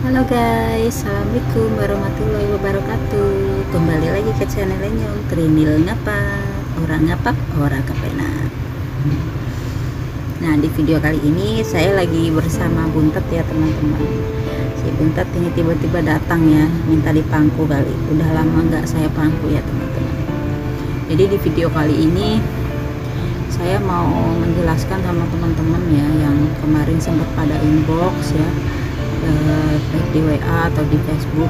Halo guys, assalamualaikum warahmatullahi wabarakatuh. Kembali lagi ke channelnya Nyong Trinil ngapa orang ngapak orang kepenak. Nah, di video kali ini saya lagi bersama Buntet ya teman-teman. Si Buntet ini tiba-tiba datang ya, minta dipangku kali. Udah lama nggak saya pangku ya teman-teman. Jadi di video kali ini saya mau menjelaskan sama teman-teman ya yang kemarin sempat pada inbox ya, baik di WA atau di Facebook,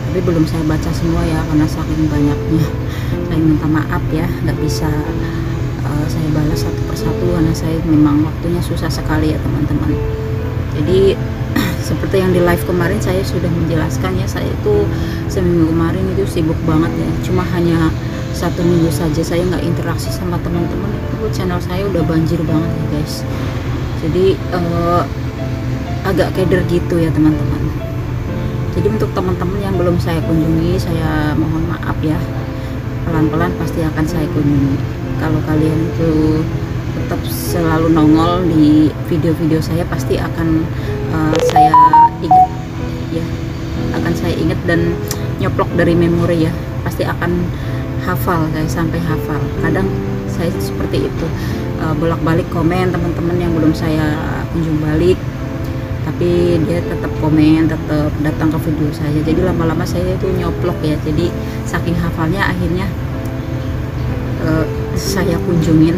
tapi belum saya baca semua ya karena saking banyaknya. Saya minta maaf ya, nggak bisa saya balas satu persatu karena saya memang waktunya susah sekali ya teman-teman. Jadi seperti yang di live kemarin saya sudah menjelaskan ya, saya itu seminggu kemarin itu sibuk banget ya, cuma hanya 1 minggu saja saya nggak interaksi sama teman-teman, itu channel saya udah banjir banget ya guys. Jadi agak keder gitu ya teman-teman. Jadi untuk teman-teman yang belum saya kunjungi, saya mohon maaf ya, pelan-pelan pasti akan saya kunjungi. Kalau kalian itu tetap selalu nongol di video-video saya, pasti akan saya ingat ya, akan saya ingat dan nyoplok dari memori ya, pasti akan hafal, saya sampai hafal. Kadang saya seperti itu, bolak-balik komen teman-teman yang belum saya kunjung balik, tapi dia tetap komen, tetap datang ke video saya. Jadi lama-lama saya itu nyoplok ya, jadi saking hafalnya akhirnya saya kunjungin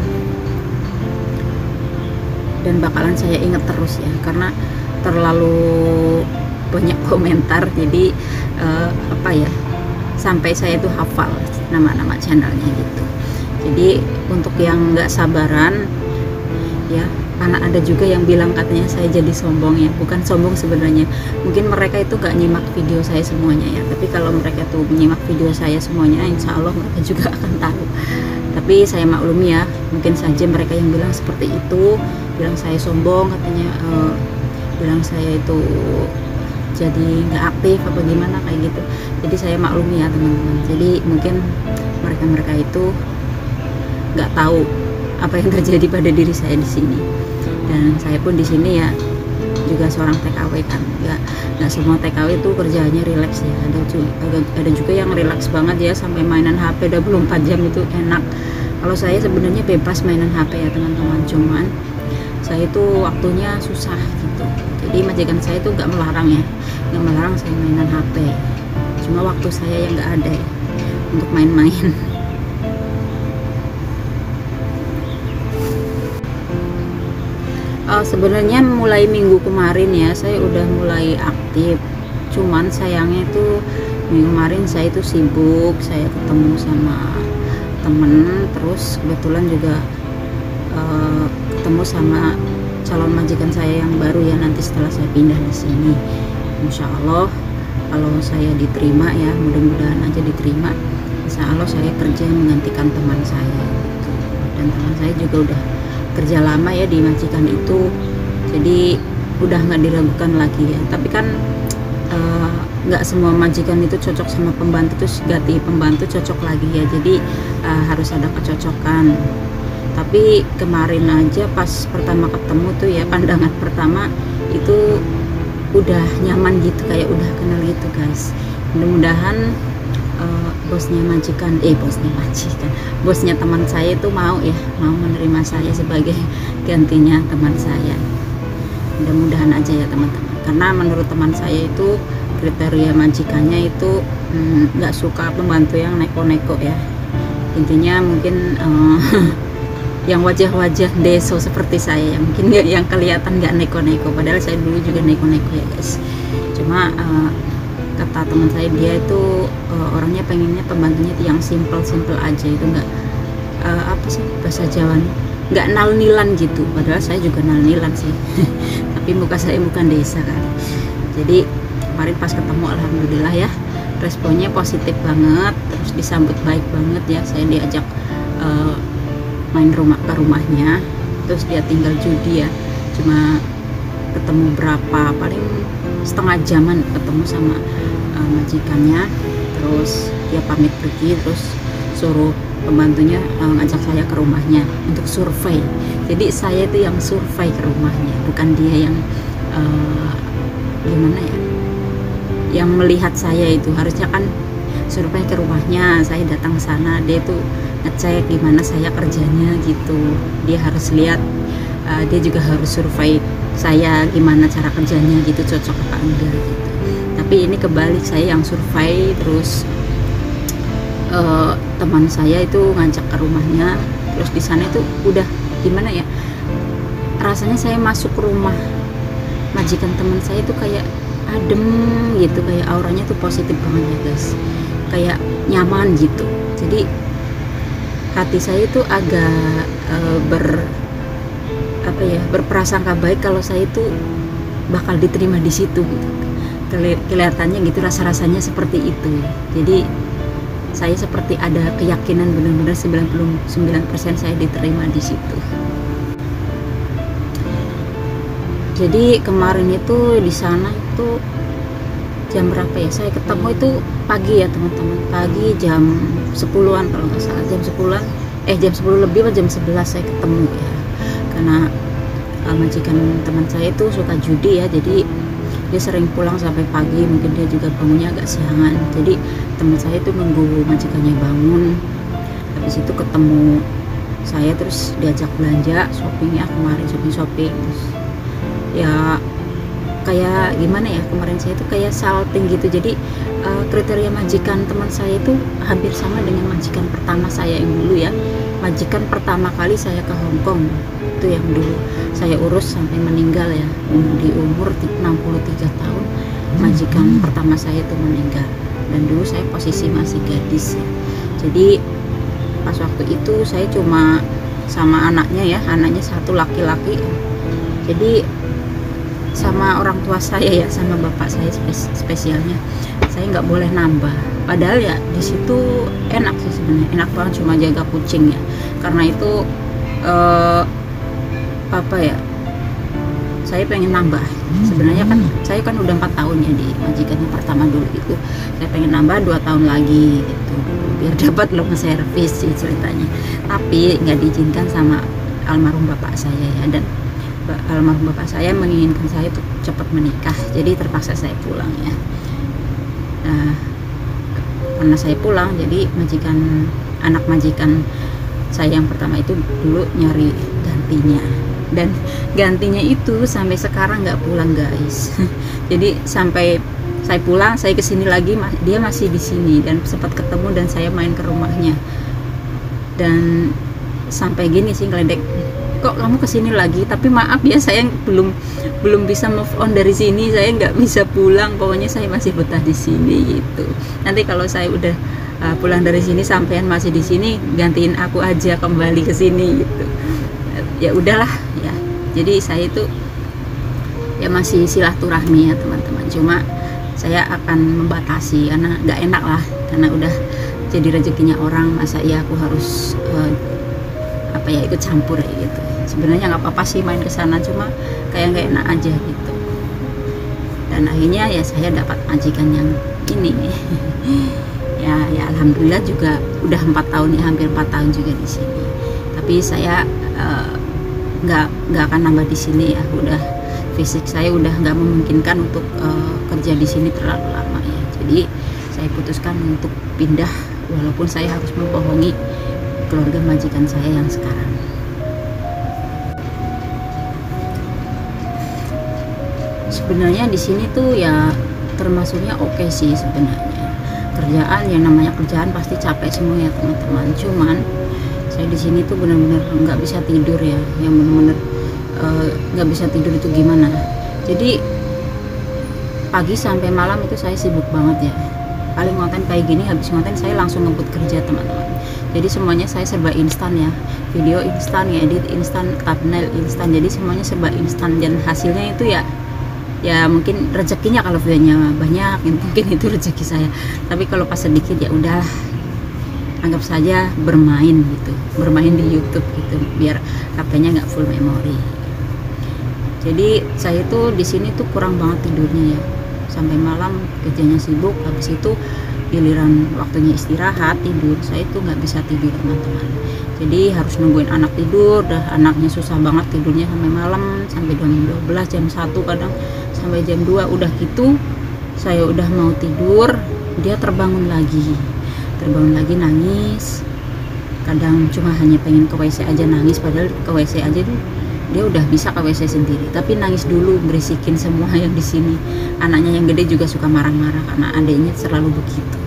dan bakalan saya ingat terus ya, karena terlalu banyak komentar. Jadi apa ya, sampai saya itu hafal nama-nama channelnya gitu. Jadi untuk yang nggak sabaran ya, karena ada juga yang bilang katanya saya jadi sombong ya. Bukan sombong sebenarnya, mungkin mereka itu gak nyimak video saya semuanya ya, tapi kalau mereka tuh menyimak video saya semuanya, insya Allah mereka juga akan tahu. Tapi saya maklumi ya, mungkin saja mereka yang bilang seperti itu, bilang saya sombong katanya, bilang saya itu jadi nggak aktif apa gimana kayak gitu. Jadi saya maklumi ya teman-teman. Jadi mungkin mereka itu nggak tahu apa yang terjadi pada diri saya di sini. Dan saya pun di sini ya juga seorang TKW kan, nggak semua TKW itu kerjanya rileks ya. Ada juga yang rileks banget ya, sampai mainan HP 24 jam itu enak. Kalau saya sebenarnya bebas mainan HP ya teman-teman, cuman saya itu waktunya susah gitu. Jadi majikan saya itu nggak melarang ya, nggak melarang saya mainan HP, cuma waktu saya yang nggak ada ya untuk main-main. Sebenarnya mulai minggu kemarin ya saya udah mulai aktif, cuman sayangnya itu minggu kemarin saya itu sibuk, saya ketemu sama temen, terus kebetulan juga ketemu sama calon majikan saya yang baru ya, nanti setelah saya pindah di sini. Insya Allah kalau saya diterima ya, mudah-mudahan aja diterima, insya Allah saya kerja menggantikan teman saya gitu. Dan teman saya juga udah kerja lama ya di majikan itu, jadi udah nggak diragukan lagi ya. Tapi kan nggak semua majikan itu cocok sama pembantu, terus ganti pembantu cocok lagi ya, jadi harus ada kecocokan. Tapi kemarin aja pas pertama ketemu tuh ya, pandangan pertama itu udah nyaman gitu, kayak udah kenal gitu guys. Mudah-mudahan bosnya teman saya itu mau menerima saya sebagai gantinya teman saya. Mudah-mudahan aja ya teman-teman, karena menurut teman saya itu kriteria majikannya itu nggak suka pembantu yang neko-neko ya. Intinya mungkin yang wajah-wajah deso seperti saya, yang mungkin yang kelihatan nggak neko-neko, padahal saya dulu juga neko-neko ya guys. Cuma kata teman saya, dia itu orangnya pengennya pembantunya yang simple aja, itu nggak apa sih bahasa Jawanya, nggak nal-nilan gitu. Padahal saya juga nal-nilan sih tapi muka saya bukan desa kan. Jadi kemarin pas ketemu alhamdulillah ya, responnya positif banget, terus disambut baik banget ya. Saya diajak main ke rumahnya, terus dia tinggal judi ya, cuma ketemu berapa, paling setengah jaman ketemu sama majikannya. Terus dia pamit pergi, terus suruh pembantunya ngajak saya ke rumahnya untuk survei. Jadi saya itu yang survei ke rumahnya, bukan dia yang gimana ya, yang melihat saya itu harusnya kan survei ke rumahnya, saya datang ke sana, dia tuh ngecek gimana saya kerjanya gitu, dia harus lihat, dia juga harus survei saya gimana cara kerjanya gitu, cocok apa enggak gitu. Tapi ini kebalik, saya yang survei, terus teman saya itu ngajak ke rumahnya, terus di sana itu udah gimana ya, rasanya saya masuk ke rumah majikan teman saya itu kayak adem gitu, kayak auranya tuh positif banget ya guys, kayak nyaman gitu. Jadi hati saya itu agak berprasangka baik kalau saya itu bakal diterima di situ gitu. Kelihatannya gitu, rasa-rasanya seperti itu. Jadi saya seperti ada keyakinan benar-benar 99% saya diterima di situ. Jadi kemarin itu di sana itu jam berapa ya, saya ketemu itu pagi ya teman-teman, pagi jam 10-an kalau nggak salah, jam 10-an, jam 10 lebih atau jam 11 saya ketemu ya, karena majikan teman saya itu suka judi ya, jadi dia sering pulang sampai pagi, mungkin dia juga bangunnya agak siangan. Jadi teman saya itu nunggu majikannya bangun, habis itu ketemu saya, terus diajak belanja, shopping ya kemarin, shopping terus ya kayak gimana ya, kemarin saya itu kayak salting gitu. Jadi kriteria majikan teman saya itu hampir sama dengan majikan pertama saya yang dulu ya, majikan pertama kali saya ke Hong Kong itu yang dulu saya urus sampai meninggal ya, di umur 63 tahun majikan pertama saya itu meninggal, dan dulu saya posisi masih gadis ya. Jadi pas waktu itu saya cuma sama anaknya ya, anaknya satu laki-laki, jadi sama orang tua saya ya, sama bapak saya spesialnya saya nggak boleh nambah. Padahal ya di situ enak sih sebenarnya, enak banget, cuma jaga kucing ya, karena itu apa ya, saya pengen nambah sebenarnya, kan saya kan udah 4 tahun ya di majikan yang pertama dulu itu, saya pengen nambah 2 tahun lagi gitu biar dapat loan service sih ceritanya, tapi nggak diizinkan sama almarhum bapak saya ya, dan almarhum bapak saya menginginkan saya untuk cepat menikah, jadi terpaksa saya pulang ya. Nah, karena saya pulang, jadi anak majikan saya yang pertama itu dulu nyari gantinya, dan gantinya itu sampai sekarang nggak pulang guys. Jadi sampai saya pulang, saya kesini lagi, dia masih di sini, dan sempat ketemu dan saya main ke rumahnya, dan sampai gini sih ngeledek, kok kamu kesini lagi, tapi maaf ya saya belum bisa move on dari sini, saya nggak bisa pulang, pokoknya saya masih betah di sini gitu. Nanti kalau saya udah pulang dari sini sampean masih di sini, gantiin aku aja kembali ke sini gitu. Ya udahlah ya, jadi saya itu ya masih silaturahmi ya teman-teman, cuma saya akan membatasi karena nggak enak lah, karena udah jadi rezekinya orang, masa iya aku harus ikut campur gitu. Sebenarnya nggak apa-apa sih main ke sana, cuma kayak nggak enak aja gitu. Dan akhirnya ya saya dapat majikan yang ini. ya alhamdulillah juga udah 4 tahun ya, hampir 4 tahun juga di sini. Tapi saya nggak akan nambah di sini ya, udah fisik saya udah nggak memungkinkan untuk kerja di sini terlalu lama ya. Jadi saya putuskan untuk pindah, walaupun saya harus membohongi keluarga majikan saya yang sekarang. Sebenarnya di sini tuh ya termasuknya oke sih sebenarnya. Kerjaan, yang namanya kerjaan pasti capek semua ya teman-teman. Cuman saya di sini tuh benar-benar nggak bisa tidur ya, yang benar-benar nggak bisa tidur itu gimana. Jadi pagi sampai malam itu saya sibuk banget ya. Paling konten kayak gini, habis konten saya langsung ngebut kerja teman-teman. Jadi semuanya saya serba instan ya, video instan, ngedit instan, thumbnail instan, jadi semuanya serba instan, dan hasilnya itu ya mungkin rezekinya kalau videonya banyak ya mungkin itu rezeki saya, tapi kalau pas sedikit ya udahlah, anggap saja bermain gitu, bermain di YouTube gitu, biar HP-nya nggak full memori. Jadi saya tuh di sini tuh kurang banget tidurnya ya, sampai malam kerjanya sibuk, habis itu giliran waktunya istirahat tidur, saya tuh nggak bisa tidur teman-teman. Jadi harus nungguin anak tidur, dah anaknya susah banget tidurnya sampai malam, sampai jam 12, jam 1 kadang sampai jam 2. Udah gitu saya udah mau tidur, dia terbangun lagi nangis. Kadang cuma hanya pengen ke WC aja nangis, padahal ke WC aja tuh dia udah bisa ke WC sendiri, tapi nangis dulu, berisikin semua yang di sini. Anaknya yang gede juga suka marah-marah karena adiknya selalu begitu.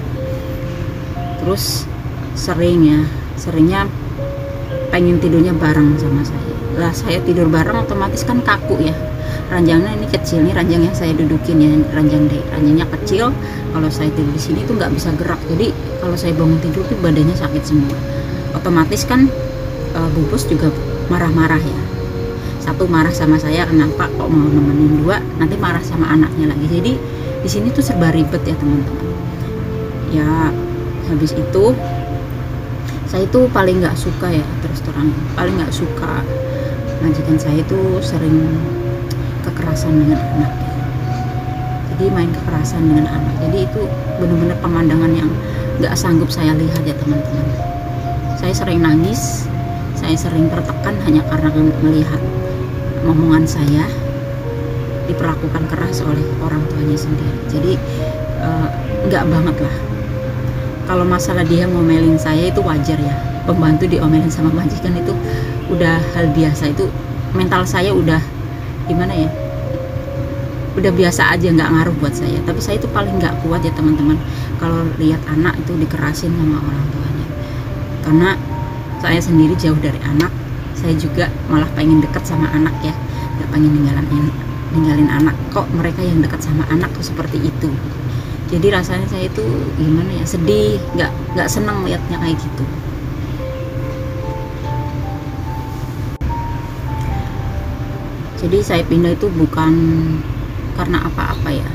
Terus seringnya pengen tidurnya bareng sama saya. Lah saya tidur bareng otomatis kan kaku ya. Ranjangnya ini kecil nih, ranjang yang saya dudukin ya, ranjangnya kecil. Kalau saya tidur di sini tuh nggak bisa gerak, jadi kalau saya bangun tidur tuh badannya sakit semua. Otomatis kan Bu Bos juga marah-marah ya. Satu marah sama saya, kenapa kok mau nemenin, 2 nanti marah sama anaknya lagi. Jadi di sini tuh serba ribet ya teman-teman. Ya habis itu saya itu paling nggak suka ya, terus terang paling nggak suka majikan saya itu sering kekerasan dengan anak. Jadi main kekerasan dengan anak. Jadi itu benar-benar pemandangan yang nggak sanggup saya lihat ya teman-teman. Saya sering nangis, saya sering tertekan hanya karena melihat omongan saya diperlakukan keras oleh orang tuanya sendiri. Jadi nggak banget lah. Kalau masalah dia ngomelin saya itu wajar ya, pembantu diomelin sama majikan itu udah hal biasa. Itu mental saya udah gimana ya, udah biasa aja, nggak ngaruh buat saya. Tapi saya itu paling nggak kuat ya teman-teman kalau lihat anak itu dikerasin sama orang tuanya. Karena saya sendiri jauh dari anak, saya juga malah pengen deket sama anak ya, nggak pengen ninggalin anak. Kok mereka yang dekat sama anak tuh seperti itu. Jadi rasanya saya itu gimana ya, sedih, nggak senang lihatnya kayak gitu. Jadi saya pindah itu bukan karena apa-apa ya.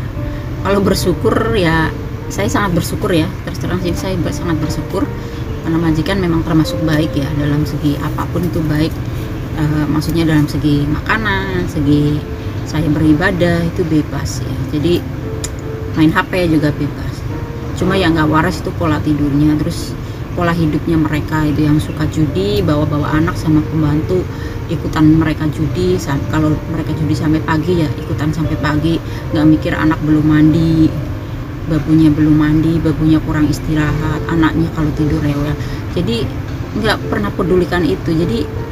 Kalau bersyukur ya, saya sangat bersyukur ya, terus terang sih saya sangat bersyukur karena majikan memang termasuk baik ya, dalam segi apapun itu baik. Maksudnya dalam segi makanan, segi saya beribadah itu bebas ya. Jadi main HP juga bebas. Cuma yang nggak waras itu pola tidurnya, terus pola hidupnya mereka itu yang suka judi, bawa-bawa anak sama pembantu ikutan mereka judi. Kalau mereka judi sampai pagi ya ikutan sampai pagi, nggak mikir anak belum mandi, babunya belum mandi, babunya kurang istirahat, anaknya kalau tidur rewel. Jadi nggak pernah pedulikan itu. Jadi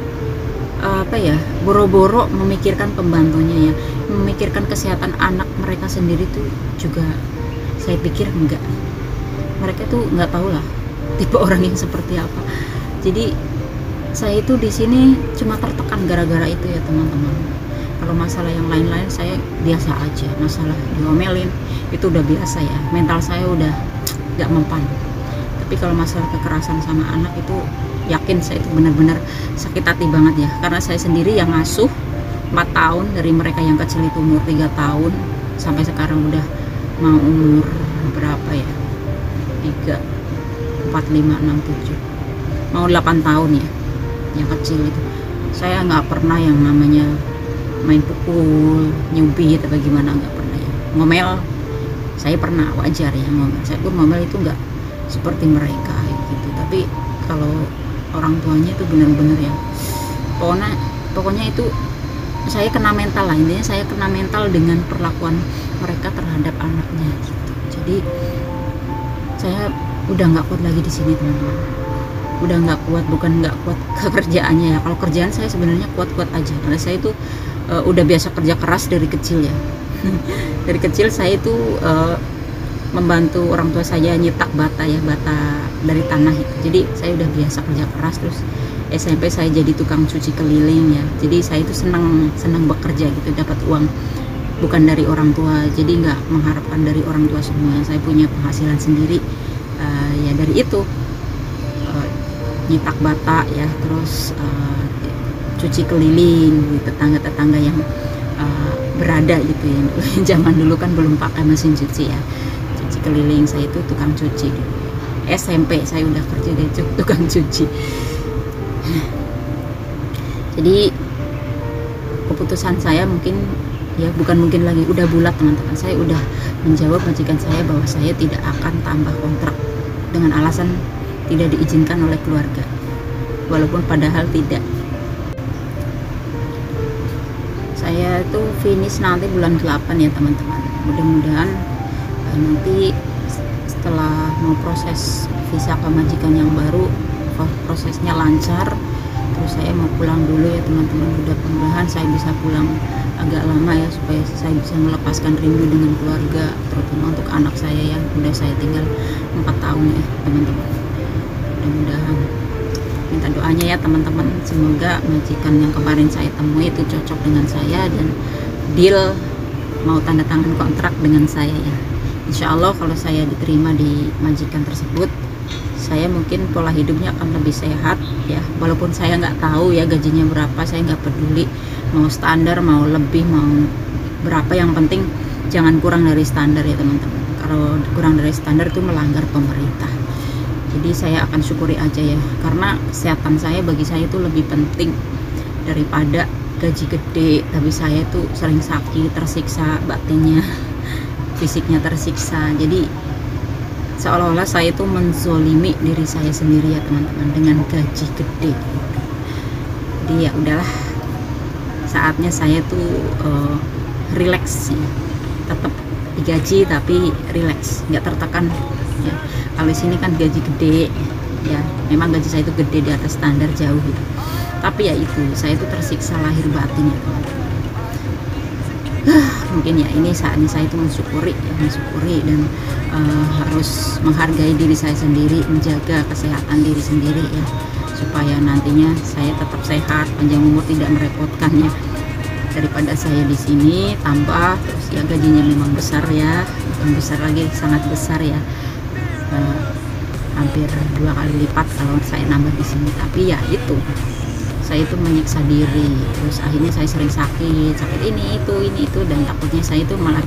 apa ya, boro-boro memikirkan pembantunya ya, memikirkan kesehatan anak mereka sendiri tuh juga saya pikir enggak. Mereka tuh nggak tahu lah tipe orang yang seperti apa. Jadi saya itu di sini cuma tertekan gara-gara itu ya teman-teman. Kalau masalah yang lain-lain saya biasa aja, masalah diomelin itu udah biasa ya, mental saya udah nggak mempan. Tapi kalau masalah kekerasan sama anak itu yakin saya itu benar-benar sakit hati banget ya, karena saya sendiri yang ngasuh 4 tahun, dari mereka yang kecil itu umur 3 tahun sampai sekarang udah mau umur berapa ya, 3, 4, 5, 6, 7 mau 8 tahun ya yang kecil itu. Saya nggak pernah yang namanya main pukul, nyubit atau gimana, nggak pernah ya. Ngomel saya pernah, wajar ya ngomel. Saya tuh ngomel itu nggak seperti mereka gitu. Tapi kalau orang tuanya itu benar-benar ya, pokoknya itu saya kena mental lah, intinya saya kena mental dengan perlakuan mereka terhadap anaknya gitu. Jadi saya udah nggak kuat lagi di sini teman-teman, udah nggak kuat, bukan nggak kuat kerjaannya ya. Kalau kerjaan saya sebenarnya kuat-kuat aja, karena saya itu udah biasa kerja keras dari kecil ya. Dari kecil saya itu membantu orang tua saya nyetak bata ya, bata dari tanah itu. Jadi saya udah biasa kerja keras. Terus SMP saya jadi tukang cuci keliling ya. Jadi saya itu senang bekerja gitu, dapat uang bukan dari orang tua. Jadi nggak mengharapkan dari orang tua semua. Saya punya penghasilan sendiri ya dari itu, nyetak bata ya, terus cuci keliling di tetangga-tetangga yang berada gitu ya. Zaman dulu kan belum pakai mesin cuci ya. Keliling saya itu tukang cuci. SMP saya udah kerja dari tukang cuci. Jadi keputusan saya mungkin ya, bukan mungkin lagi, udah bulat teman-teman. Saya udah menjawab majikan saya bahwa saya tidak akan tambah kontrak dengan alasan tidak diizinkan oleh keluarga, walaupun padahal tidak. saya itu finish nanti bulan 8 ya teman-teman. Mudah-mudahan nanti setelah mau proses visa pemajikan yang baru, prosesnya lancar, terus saya mau pulang dulu ya teman-teman. Mudah-mudahan saya bisa pulang agak lama ya, supaya saya bisa melepaskan rindu dengan keluarga, terutama untuk anak saya yang udah saya tinggal 4 tahun ya teman-teman. Mudah-mudahan, minta doanya ya teman-teman, semoga majikan yang kemarin saya temui itu cocok dengan saya dan deal mau tanda tangan kontrak dengan saya ya. Insya Allah kalau saya diterima di majikan tersebut, saya mungkin pola hidupnya akan lebih sehat ya, walaupun saya nggak tahu ya gajinya berapa, saya nggak peduli mau standar mau lebih mau berapa, yang penting jangan kurang dari standar ya teman-teman. Kalau kurang dari standar itu melanggar pemerintah. Jadi saya akan syukuri aja ya, karena kesehatan saya bagi saya itu lebih penting daripada gaji gede. Tapi saya itu sering sakit, tersiksa batinnya, fisiknya tersiksa. Jadi seolah-olah saya itu menzolimi diri saya sendiri ya teman-teman dengan gaji gede gitu. Jadi ya udahlah, saatnya saya tuh relax ya, tetap digaji tapi relax, nggak tertekan ya. Kalau di sini kan gaji gede ya, memang gaji saya itu gede di atas standar jauh gitu, tapi ya itu saya itu tersiksa lahir batin ya teman-teman. Mungkin ya ini saatnya saya itu mensyukuri ya, dan harus menghargai diri saya sendiri, menjaga kesehatan diri sendiri ya, supaya nantinya saya tetap sehat, panjang umur, tidak merepotkan ya. Daripada saya di sini tambah terus ya gajinya memang besar ya, bukan besar lagi, sangat besar ya, hampir 2 kali lipat kalau saya nambah di sini. Tapi ya itu, saya itu menyiksa diri, terus akhirnya saya sering sakit ini itu, dan takutnya saya itu malah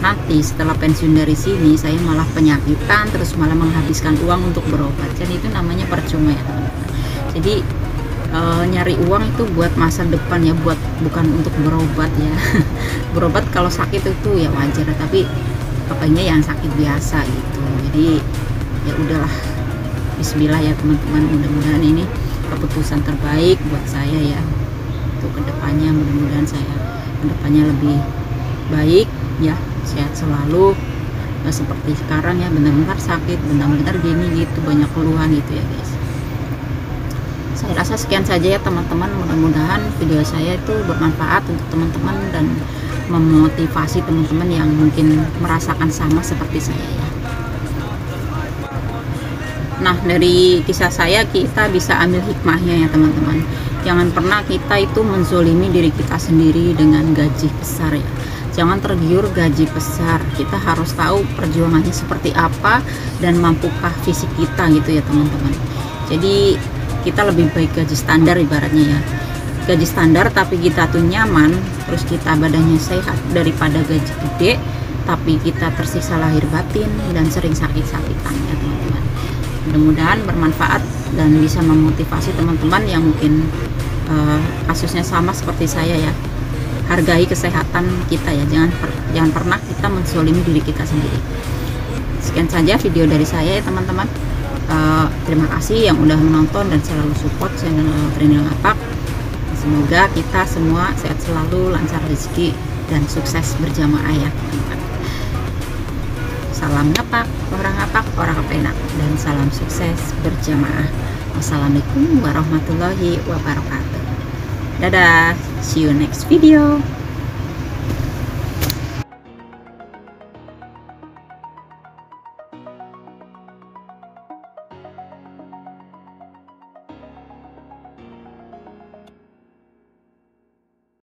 nanti setelah pensiun dari sini saya malah penyakitan, terus malah menghabiskan uang untuk berobat, dan itu namanya percuma ya teman-teman. Jadi nyari uang itu buat masa depan ya, bukan untuk berobat ya. Berobat kalau sakit itu ya wajar, tapi pokoknya yang sakit biasa gitu. Jadi ya udahlah, bismillah ya teman-teman, mudah-mudahan ini keputusan terbaik buat saya ya untuk kedepannya. Mudah-mudahan saya kedepannya lebih baik ya, sehat selalu, nggak seperti sekarang ya, benar-benar sakit, benar-benar gini gitu, banyak keluhan gitu ya guys. Saya rasa sekian saja ya teman-teman, mudah-mudahan video saya itu bermanfaat untuk teman-teman dan memotivasi teman-teman yang mungkin merasakan sama seperti saya ya. Nah, dari kisah saya kita bisa ambil hikmahnya ya teman-teman. Jangan pernah kita itu menzolimi diri kita sendiri dengan gaji besar ya. Jangan tergiur gaji besar, kita harus tahu perjuangannya seperti apa dan mampukah fisik kita gitu ya teman-teman. Jadi kita lebih baik gaji standar ibaratnya ya, gaji standar tapi kita tuh nyaman, terus kita badannya sehat, daripada gaji gede tapi kita tersiksa lahir batin dan sering sakit-sakitan ya teman-teman. Mudah-mudahan bermanfaat dan bisa memotivasi teman-teman yang mungkin kasusnya sama seperti saya ya. Hargai kesehatan kita ya, jangan pernah kita menzolimi diri kita sendiri. Sekian saja video dari saya ya teman-teman. Terima kasih yang udah menonton dan selalu support channel Trinil Ngapak. Semoga kita semua sehat selalu, lancar rezeki dan sukses berjamaah ya teman-teman. Salam ngapak, orang kepenak, dan salam sukses berjamaah. Wassalamualaikum warahmatullahi wabarakatuh. Dadah, see you next video.